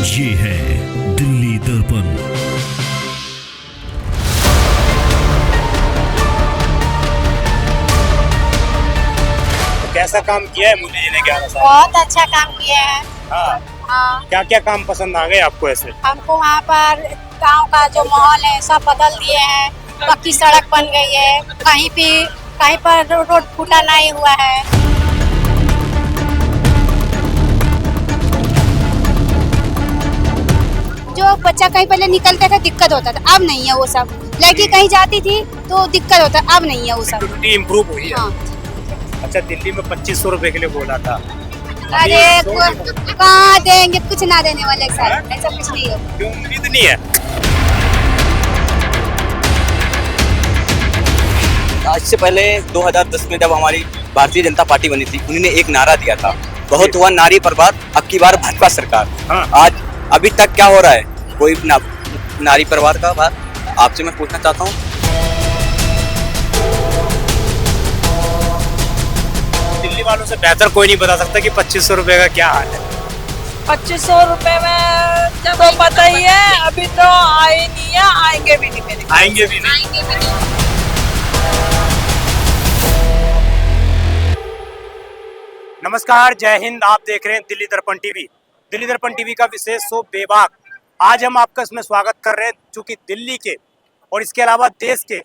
ये है दिल्ली दर्पण। कैसा काम किया है मोदी जी ने 11 साल? बहुत अच्छा काम किया है। हाँ। हाँ, क्या क्या काम पसंद आ गए आपको ऐसे? हमको वहाँ पर गांव का जो माहौल है सब बदल दिए हैं। पक्की सड़क बन गई है, कहीं पर रोड फूटा नहीं हुआ है। जो बच्चा कहीं पहले निकलता था दिक्कत होता था, अब नहीं है वो सब। लड़की कहीं जाती थी तो दिक्कत होता, अब नहीं है वो सब। एक्टिविटी इम्प्रूव हुई है। हाँ। अच्छा, दिल्ली में 2500 रुपए के लिए बोला था। अरे कहाँ देंगे, कुछ ना देने वाले सर, ऐसा कुछ नहीं है। क्यों, उम्मीद नहीं है? आज से पहले 2010 में जब हमारी भारतीय जनता पार्टी बनी थी, उन्होंने एक नारा दिया था, बहुत हुआ नारी पर बात, अब की बार भाजपा सरकार। हाँ। आज अभी तक क्या हो रहा है? कोई नारी परिवार का बात आपसे मैं पूछना चाहता हूँ। दिल्ली वालों से बेहतर कोई नहीं बता सकता कि 2500 रुपए का क्या हाल है। 2500 रुपए में तो पता ही है, अभी तो आए नहीं है, आएंगे भी नहीं मेरे। आएंगे भी नहीं। नमस्कार, जय हिंद। आप देख रहे हैं दिल्ली दर्पण टीवी। दिल्ली दर्पण टीवी का विशेष शो बेबाक। आज हम आपका इसमें स्वागत कर रहे हैं, चूंकि दिल्ली के और इसके अलावा देश के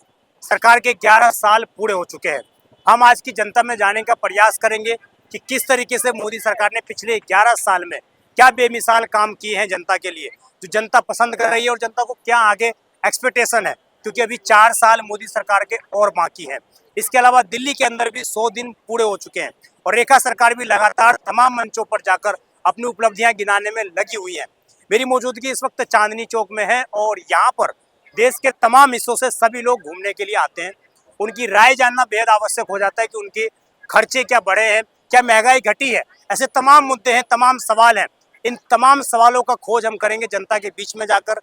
सरकार के 11 साल पूरे हो चुके हैं। हम आज की जनता में जाने का प्रयास करेंगे कि किस तरीके से मोदी सरकार ने पिछले 11 साल में क्या बेमिसाल काम किए हैं जनता के लिए, जो जनता पसंद कर रही है, और जनता को क्या आगे एक्सपेक्टेशन है, क्योंकि अभी 4 साल मोदी सरकार के और बाकी हैं। इसके अलावा दिल्ली के अंदर भी 100 दिन पूरे हो चुके हैं और रेखा सरकार भी लगातार तमाम मंचों पर जाकर अपनी उपलब्धियां गिनाने में लगी हुई है। मेरी मौजूदगी इस वक्त चांदनी चौक में है और यहाँ पर देश के तमाम हिस्सों से सभी लोग घूमने के लिए आते हैं। उनकी राय जानना बेहद आवश्यक हो जाता है कि उनके खर्चे क्या बढ़े हैं, क्या महंगाई घटी है, ऐसे तमाम मुद्दे हैं, तमाम सवाल हैं। इन तमाम सवालों का खोज हम करेंगे जनता के बीच में जाकर।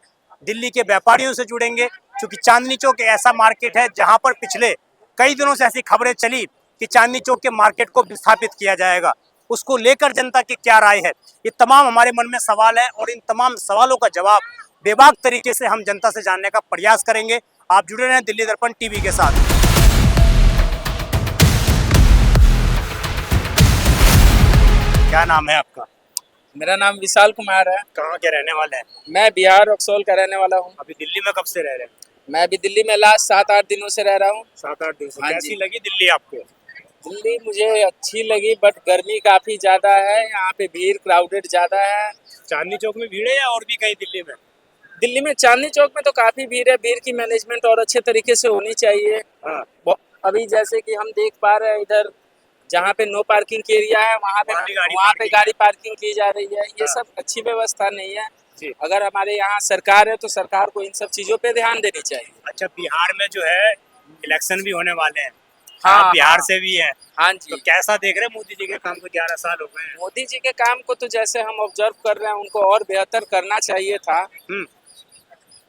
दिल्ली के व्यापारियों से जुड़ेंगे, क्योंकि चांदनी चौक ऐसा मार्केट है जहाँ पर पिछले कई दिनों से ऐसी खबरें चली कि चांदनी चौक के मार्केट को विस्थापित किया जाएगा। उसको लेकर जनता की क्या राय है, ये तमाम हमारे मन में सवाल है और इन तमाम सवालों का जवाब बेबाक तरीके से हम जनता से जानने का प्रयास करेंगे। आप जुड़े रहें दिल्ली दर्पण टीवी के साथ। क्या नाम है आपका? मेरा नाम विशाल कुमार है। कहाँ के रहने वाले हैं? मैं बिहार रक्सौल का रहने वाला हूँ। अभी दिल्ली में कब से रह रहे हैं? मैं अभी दिल्ली में लास्ट 7-8 दिनों से रह रहा हूँ। 7-8 दिन से। हाँ कैसी जी। लगी दिल्ली आपको? दिल्ली मुझे अच्छी लगी, बट गर्मी काफ़ी ज़्यादा है, यहाँ पे भीड़ क्राउडेड ज़्यादा है। चांदनी चौक में भीड़ है या और भी कहीं दिल्ली में? दिल्ली में चांदनी चौक में तो काफ़ी भीड़ है। भीड़ की मैनेजमेंट और अच्छे तरीके से होनी चाहिए। हाँ। अभी जैसे कि हम देख पा रहे हैं, इधर जहाँ पे नो पार्किंग की एरिया है वहाँ पे गाड़ी पार्किंग की जा रही है। ये सब अच्छी व्यवस्था नहीं है। अगर हमारे यहाँ सरकार है तो सरकार को इन सब चीज़ों पे ध्यान देनी चाहिए। अच्छा, बिहार में जो है इलेक्शन भी होने वाले हैं। हाँ, आप बिहार से भी हैं। हाँ जी। तो कैसा देख रहे हैं मोदी जी के काम को? 11 साल हो गए हैं। मोदी जी के काम को तो जैसे हम ऑब्जर्व कर रहे हैं, उनको और बेहतर करना चाहिए था।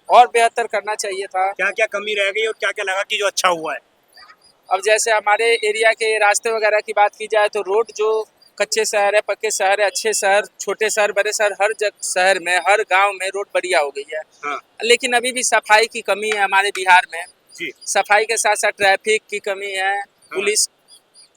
और बेहतर करना चाहिए था। क्या क्या कमी रह गई और क्या क्या लगा कि जो अच्छा हुआ है? अब जैसे हमारे एरिया के रास्ते वगैरह की बात की जाए तो रोड जो कच्चे शहर है, पक्के शहर है, अच्छे शहर, छोटे शहर, बड़े शहर, हर शहर में, हर गांव में रोड बढ़िया हो गई है। हाँ। लेकिन अभी भी सफाई की कमी है हमारे बिहार में। जी। सफाई के साथ साथ ट्रैफिक की कमी है। हाँ।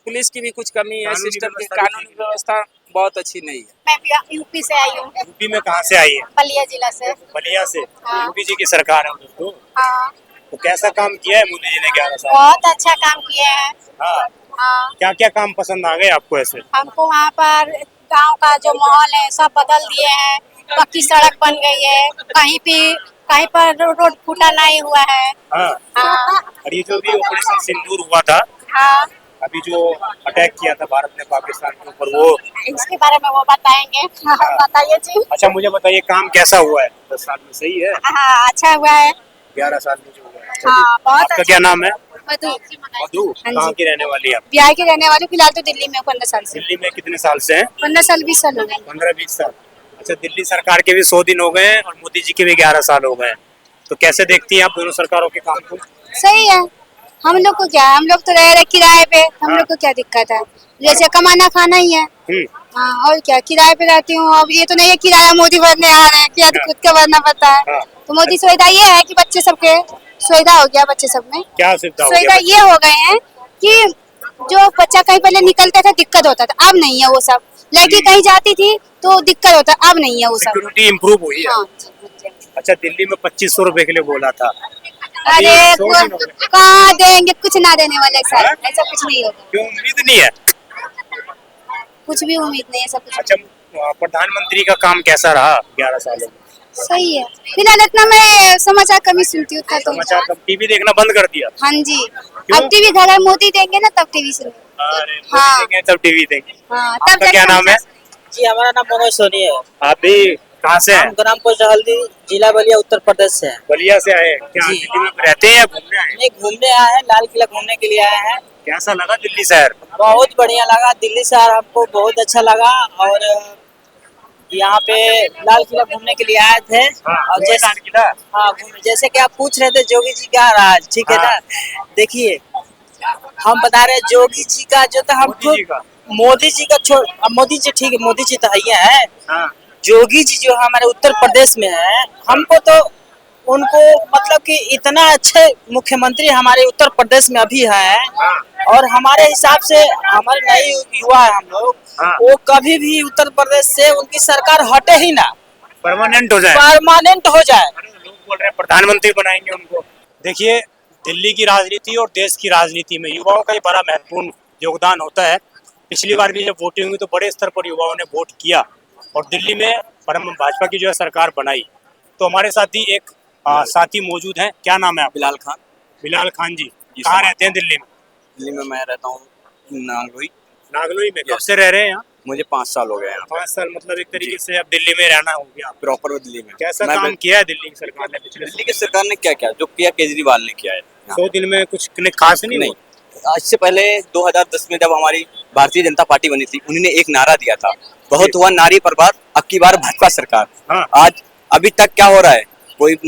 पुलिस की भी कुछ कमी है। कानूनी सिस्टम की व्यवस्था भी कानूनी व्यवस्था बहुत अच्छी नहीं है। मैं यूपी से आई हूँ, यूपी में कहाँ से आई है? बलिया जिला से। बलिया से। हाँ। मोदी जी की सरकार है उधर तो। हाँ, तो कैसा काम किया है मोदी जी ने 11 साल? बहुत अच्छा काम किए हैं। हाँ। हाँ, क्या क्या काम पसंद आ गए आपको ऐसे? हमको वहाँ पर गांव का जो माहौल है सब बदल दिए हैं। पक्की सड़क बन गई है, कहीं पर रोड फूटा नहीं हुआ है। हाँ। हाँ, और ये जो भी ऑपरेशन सिंदूर हुआ था, हाँ, अभी जो अटैक किया था भारत ने पाकिस्तान के ऊपर, वो इसके बारे में वो बताएंगे। बताइए जी। अच्छा, मुझे बताइए काम कैसा हुआ है 10 साल में? सही है? हाँ, अच्छा हुआ है। 11 साल में जो हुआ है। हाँ, बहुत आपका अच्छा। क्या नाम है? मधु। मधु। हाँ कहाँ जी। की रहने वाली है आप? बिहार के रहने वाले, फिलहाल तो दिल्ली में 15 साल से। दिल्ली में कितने साल से हैं? 15 साल 20 साल हो गए। 15-20 साल। अच्छा, दिल्ली सरकार के भी 100 दिन हो गए हैं और मोदी जी के भी 11 साल हो गए हैं। तो कैसे देखती हैं आप दोनों सरकारों के काम को? सही है। हम लोग को क्या, हम लोग तो रह रहे किराए पे, हम लोग को क्या दिक्कत है, जैसे कमाना खाना ही है। हाँ, और क्या, किराए पे रहती हूँ। अब ये तो नहीं है किराया मोदी भरने आ रहे हैं, किराया तो खुद का भरना पड़ता है। हाँ। तो मोदी सुविधा ये है कि बच्चे सबके सुविधा हो गया, बच्चे सब में क्या सुविधा हो सुविधा गया? ये हो गए हैं कि जो बच्चा कहीं पहले निकलता था दिक्कत होता था, अब नहीं है वो सब। लड़की कहीं जाती थी तो दिक्कत होता, अब नहीं है वो सब। सिक्योरिटी इम्प्रूव हुई है। हाँ। अच्छा, दिल्ली में 2500 रुपए के लिए बोला था। अरे अभी 100 दिन हो गए। कहाँ देंगे, कुछ ना देने वाले सर, ऐसा कुछ नहीं होगा, क्यों, उम्मीद नहीं है? कुछ भी उम्मीद नहीं है, सब कुछ अच्छा, प्रधानमंत्री का काम कैसा रहा 11 सालों में? सही है। फिलहाल इतना मैं समाचार कम ही सुनती हूँ, उतना तो। समाचार कब, टीवी देखना बंद कर दिया? हाँ जी, अब टीवी घर है, मोदी देंगे ना तब टीवी सुनो। अरे हाँ। देखेंगे तब टीवी देखेंगे। हाँ, तब आपका क्या नाम है? जी हमारा नाम मनोज सोनी है। आप भी कहाँ से हैं? हम ग्रामपुर जहलदी, जिला बलिया, उत्तर प्रदेश से हैं। बलिया से आए हैं? क्या जी। दिल्ली में रहते हैं या घूमने आए हैं? नहीं, घूमने आए हैं, लाल किला घूमने के लिए आए हैं। कैसा लगा दिल्ली शहर? बहुत बढ़िया लगा दिल्ली शहर, हमको बहुत अच्छा लगा। और यहाँ पे लाल किला घूमने के लिए आए थे। हाँ, और घूमे लाल किला? हाँ घूमे, जैसे कि आप पूछ रहे थे जोगी जी क्या रहा है, ठीक है हाँ। ना। देखिए, हम बता रहे हैं जोगी जी का जो था, मोदी जी का? मोदी जी का छोड़, अब मोदी जी ठीक है, मोदी जी तो है। हाँ। जोगी जी जो हमारे उत्तर प्रदेश में है, हमको तो उनको मतलब कि इतना अच्छे मुख्यमंत्री हमारे उत्तर प्रदेश में अभी है। हाँ। और हमारे हिसाब से हमारे नए युवा है हम लोग, हाँ। वो कभी भी उत्तर प्रदेश से उनकी सरकार हटे ही ना, परमानेंट हो जाए। परमानेंट हो जाए। लोग बोल रहे हैं प्रधानमंत्री बनाएंगे उनको। देखिए, दिल्ली की राजनीति और देश की राजनीति में युवाओं का ही बड़ा महत्वपूर्ण योगदान होता है। पिछली बार भी जब वोटिंग हुई तो बड़े स्तर पर युवाओं ने वोट किया और दिल्ली में भाजपा की जो है सरकार बनाई। तो हमारे साथ ही एक साथी मौजूद हैं। क्या नाम है आप? बिलाल खान। बिलाल खान जी, कहाँ रहते हैं दिल्ली में? दिल्ली में मैं रहता हूँ नागलोई। नागलोई में। कब से रह रहे हैं यहाँ? मुझे 5 साल हो गए यहाँ 5 साल, मतलब एक तरीके से अब दिल्ली में रहना हो गया। प्रॉपर दिल्ली में। कैसा मैं काम किया है दिल्ली की सरकार ने पिछले दिल्ली की सरकार ने क्या किया, जो किया केजरीवाल ने किया है। 100 दिन में? कुछ खास नहीं? नहीं, आज से पहले 2010 में जब हमारी भारतीय जनता पार्टी बनी थी, उन्होंने एक नारा दिया था, बहुत हुआ नारी पर बात, अब की बार भाजपा सरकार। हाँ। आज अभी तक क्या हो रहा है, कोई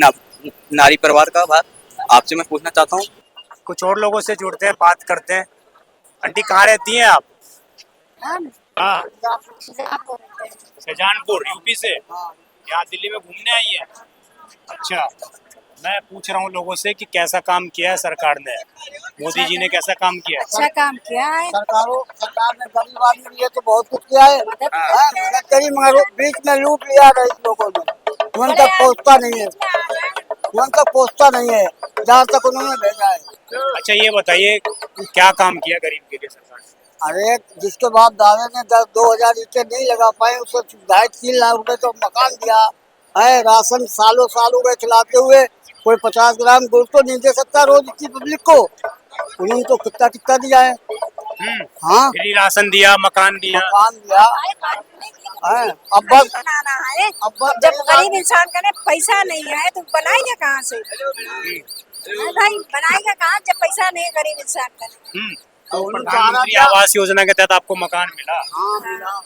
नारी परिवार का बात आपसे मैं पूछना चाहता हूँ। कुछ और लोगों से जुड़ते हैं, बात करते हैं। आंटी, कहाँ रहती हैं आप? हाँ, शाहजहानपुर, यूपी से। यहाँ दिल्ली में घूमने आई है? अच्छा, मैं पूछ रहा हूँ लोगों से कि कैसा काम किया है सरकार ने, मोदी जी ने कैसा काम किया है? अच्छा काम किया है। सरकार ने गरीब आदमी के लिए तो बहुत कुछ किया है। मदद करी, मगर बीच में लूट लिया गरीब लोगों ने, उन तक पहुँचता नहीं है, उन तक पहुँचता नहीं है जहाँ तक उन्होंने भेजा है। अच्छा, ये बताइए क्या काम किया गरीब के लिए सरकार ने? अरे जिसके बाप दादा ने 10-2000 ईंटें नहीं लगा पाए, उसको 2.5-3 लाख रुपए तो मकान दिया है। राशन सालों साल हो गए खिलाते हुए, कोई 50 ग्राम गुड़ तो नहीं दे सकता रोज इतनी पब्लिक को, उन्होंने तो कितना कितना दिया है। हाँ, फ्री राशन दिया, मकान दिया। मकान दिया है। अब बस जब गरीब इंसान का पैसा नहीं है तो बनाएगा कहाँ से? भाई बनाएगा कहाँ जब पैसा नहीं है गरीब इंसान का? तो प्रधानमंत्री आवास योजना के तहत आपको मकान मिला, हाँ मिला।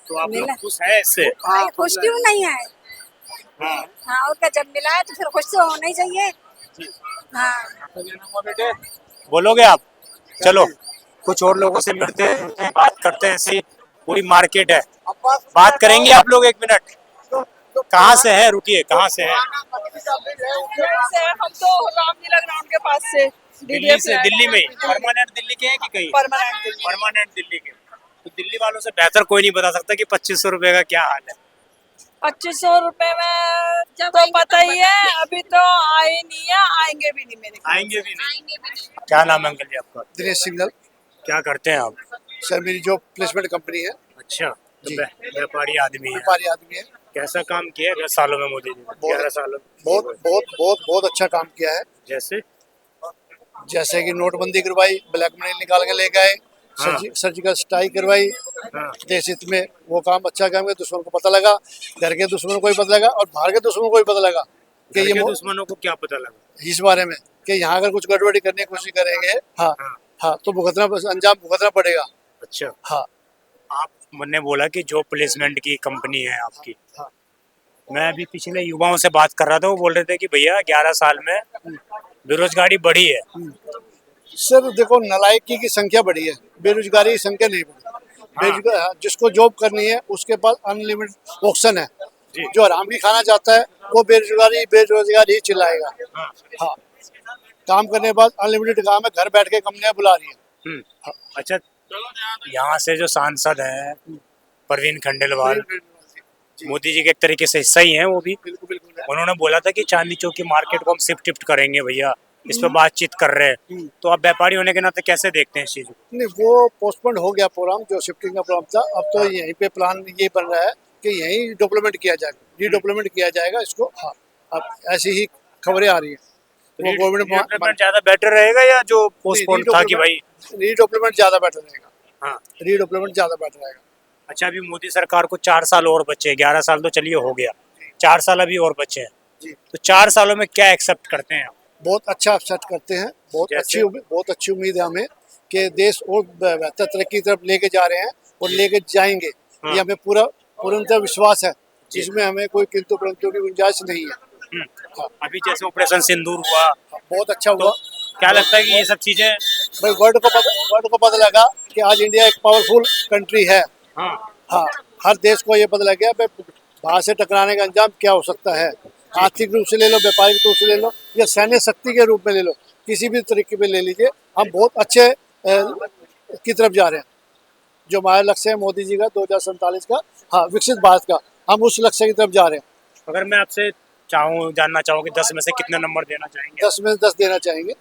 तो आप लोग खुश है इससे? भाई खुश क्यों नहीं है? हाँ। हाँ, और क्या, जब मिला है तो फिर खुश तो होना ही चाहिए। हाँ, बोलोगे आप? चलो कुछ और लोगों से मिलते हैं, बात करते हैं। ऐसी पूरी मार्केट है, बात करेंगे आप लोग। 1 मिनट, कहाँ से है? रुकिए, कहाँ से है? हम तो रामलीला ग्राउंड के पास से, दिल्ली से। दिल्ली में ही परमानेंट दिल्ली के हैं कि कहीं? परमानेंट परमानेंट दिल्ली के। तो दिल्ली वालों से बेहतर कोई नहीं बता सकता कि 2500 रुपए का क्या हाल है। 2500 रुपए में तो पता ही है, अभी तो आए नहीं है, आएंगे भी नहीं मेरे ख्याल आएंगे भी नहीं। क्या नाम है अंकल जी आपका? दिनेश सिंघल। क्या करते हैं आप? सर मेरी जो प्लेसमेंट कंपनी है। अच्छा, तो जी। व्यापारी आदमी है। व्यापारी आदमी है। कैसा काम किया है 10 सालों में मोदी जी ने? 11 सालों में बहुत बहुत बहुत बहुत अच्छा काम किया है। जैसे जैसे कि नोटबंदी करवाई, ब्लैक मनी निकाल के ले गए, हाँ। सर्जिकल स्ट्राइक करवाई, हाँ। देश हित में वो काम अच्छा काम किया। दुश्मन को पता लगा, घर के दुश्मनों को भी पता लगा और बाहर के दुश्मनों को भी पता लगा कि घर ये के दुश्मनों को क्या पता लगा इस बारे में कि यहाँ अगर कुछ गड़बड़ी करने की कोशिश करेंगे, हाँ हाँ। हाँ, तो अंजाम भुगतना पड़ेगा। अच्छा, हाँ, आपने बोला कि जॉब प्लेसमेंट की कंपनी है आपकी। हाँ। मैं अभी पिछले युवाओं से बात कर रहा था, वो बोल रहे थे कि भैया 11 साल में बेरोजगारी बढ़ी है। सर देखो, नालायकी की संख्या बढ़ी है, बेरोजगारी की संख्या नहीं बढ़ी। बेरोजगार जिसको जॉब करनी है उसके पास अनलिमिटेड ऑप्शन है। जी। जो आराम की खाना चाहता है वो बेरोजगारी ही चिल्लाएगा। हाँ, काम करने के बाद अनलिमिटेड काम है, घर बैठ के कंपनियां बुला रही है। अच्छा, यहाँ से जो सांसद है परवीन खंडेलवाल, मोदी जी के एक तरीके से हिस्सा ही है वो भी। उन्होंने बोला था कि चांदनी चौक की मार्केट को हम शिफ्ट करेंगे भैया, इस पर बातचीत कर रहे हैं। तो आप व्यापारी होने के नाते कैसे देखते हैं इस चीज को? नहीं, वो पोस्टपोन हो गया प्रोग्राम, जो शिफ्टिंग का प्रोग्राम था। अब तो यहीं पे प्लान ये बन रहा है कि यहीं डेवलपमेंट किया जाएगा, रीडेवलपमेंट किया जाएगा इसको। हाँ, अब ऐसी ही खबरें आ रही है। वो रीडेवलपमेंट ज्यादा बेटर रहेगा या जो पोस्टपोन था कि भाई रीडेवलपमेंट ज्यादा बेटर रहेगा? हाँ, रीडेवलपमेंट ज्यादा बेटर रहेगा। अच्छा, अभी मोदी सरकार को 4 साल और बचे, 11 साल तो चलिए हो गया, 4 साल अभी और बचे हैं। तो 4 सालों में क्या एक्सेप्ट करते हैं आप? बहुत अच्छा सेट करते हैं, बहुत अच्छी उम्मीद है हमें कि देश और बेहतर तरक्की की तरफ लेके जा रहे हैं और लेके जाएंगे। ये हमें पूर्णतः विश्वास है, जिसमें हमें कोई किंतु परंतु की गुंजाइश नहीं है। हाँ, अभी जैसे ऑपरेशन सिंदूर हुआ, बहुत अच्छा हुआ। क्या लगता है कि ये सब चीजें भाई वर्ल्ड को पता लगा कि आज इंडिया एक पावरफुल कंट्री है। हाँ, हर देश को ये पता लग गया बाहर से टकराने का अंजाम क्या हो सकता है। आर्थिक रूप से ले लो, व्यापारिक रूप से ले लो, या सैन्य शक्ति के रूप में ले लो, किसी भी तरीके में ले लीजिए, हम बहुत अच्छे की तरफ जा रहे हैं। जो हमारा लक्ष्य है मोदी जी का 2047 का, हाँ, विकसित भारत का, हम उस लक्ष्य की तरफ जा रहे हैं। अगर मैं आपसे जानना चाहूँ कि 10 में से कितने नंबर देना चाहेंगे? 10 में से 10 देना चाहेंगे।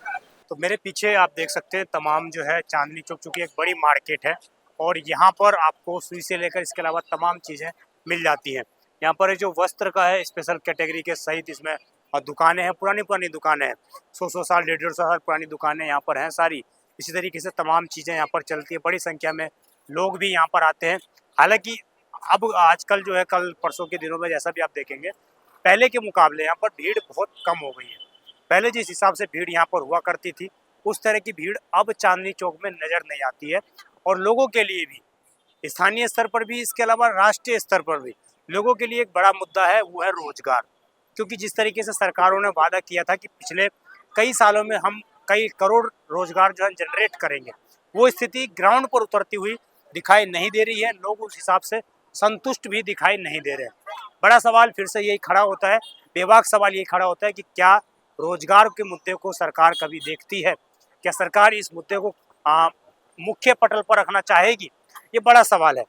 तो मेरे पीछे आप देख सकते हैं तमाम जो है चांदनी चौक, चूँकि एक बड़ी मार्केट है और यहाँ पर आपको सुई से लेकर इसके अलावा तमाम चीज़ें मिल जाती हैं। यहाँ पर जो वस्त्र का है स्पेशल कैटेगरी के सहित इसमें दुकानें हैं, पुरानी दुकानें हैं, 100 साल 150 साल पुरानी दुकानें यहाँ पर हैं सारी। इसी तरीके से तमाम चीज़ें यहाँ पर चलती है, बड़ी संख्या में लोग भी यहाँ पर आते हैं। हालांकि अब आजकल जो है, कल परसों के दिनों में जैसा भी आप देखेंगे, पहले के मुकाबले यहाँ पर भीड़ बहुत कम हो गई है। पहले जिस हिसाब से भीड़ यहाँ पर हुआ करती थी, उस तरह की भीड़ अब चांदनी चौक में नज़र नहीं आती है। और लोगों के लिए भी, स्थानीय स्तर पर भी, इसके अलावा राष्ट्रीय स्तर पर भी लोगों के लिए एक बड़ा मुद्दा है, वो है रोजगार। क्योंकि जिस तरीके से सरकारों ने वादा किया था कि पिछले कई सालों में हम कई करोड़ रोजगार जो है जनरेट करेंगे, वो स्थिति ग्राउंड पर उतरती हुई दिखाई नहीं दे रही है। लोग उस हिसाब से संतुष्ट भी दिखाई नहीं दे रहे हैं। बड़ा सवाल फिर से यही खड़ा होता है, बेबाक सवाल यही खड़ा होता है कि क्या रोजगार के मुद्दे को सरकार कभी देखती है? क्या सरकार इस मुद्दे को मुख्य पटल पर रखना चाहेगी? ये बड़ा सवाल है।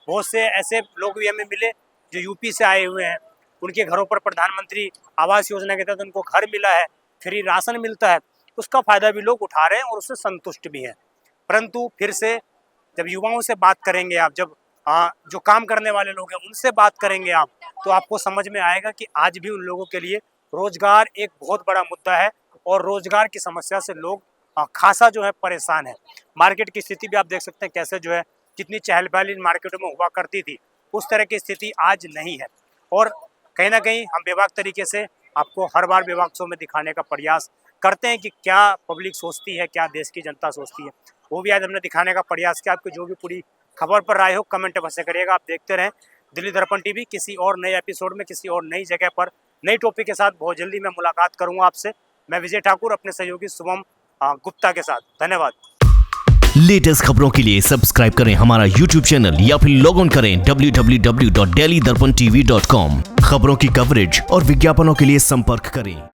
बहुत से ऐसे लोग भी हमें मिले जो यूपी से आए हुए हैं, उनके घरों पर प्रधानमंत्री आवास योजना के तहत उनको घर मिला है, फ्री राशन मिलता है, उसका फ़ायदा भी लोग उठा रहे हैं और उससे संतुष्ट भी हैं। परंतु फिर से जब युवाओं से बात करेंगे आप, जब जो काम करने वाले लोग हैं उनसे बात करेंगे आप, तो आपको समझ में आएगा कि आज भी उन लोगों के लिए रोजगार एक बहुत बड़ा मुद्दा है और रोजगार की समस्या से लोग खासा जो है परेशान है। मार्केट की स्थिति भी आप देख सकते हैं कैसे जो है, जितनी चहल पहल इन मार्केटों में हुआ करती थी उस तरह की स्थिति आज नहीं है। और कहीं ना कहीं हम बेबाक तरीके से आपको हर बार बेबाक शो में दिखाने का प्रयास करते हैं कि क्या पब्लिक सोचती है, क्या देश की जनता सोचती है, वो भी आज हमने दिखाने का प्रयास किया। आपको जो भी पूरी खबर पर राय हो कमेंट अवश्य करिएगा। आप देखते रहें दिल्ली दर्पण टीवी। किसी और नए एपिसोड में, किसी और नई जगह पर, नई टॉपिक के साथ बहुत जल्दी मैं मुलाकात करूंगा आपसे। मैं विजय ठाकुर अपने सहयोगी शुभम गुप्ता के साथ। धन्यवाद। लेटेस्ट खबरों के लिए सब्सक्राइब करें हमारा YouTube चैनल या फिर लॉग ऑन करें www.delhidarpantv.com। खबरों की कवरेज और विज्ञापनों के लिए संपर्क करें।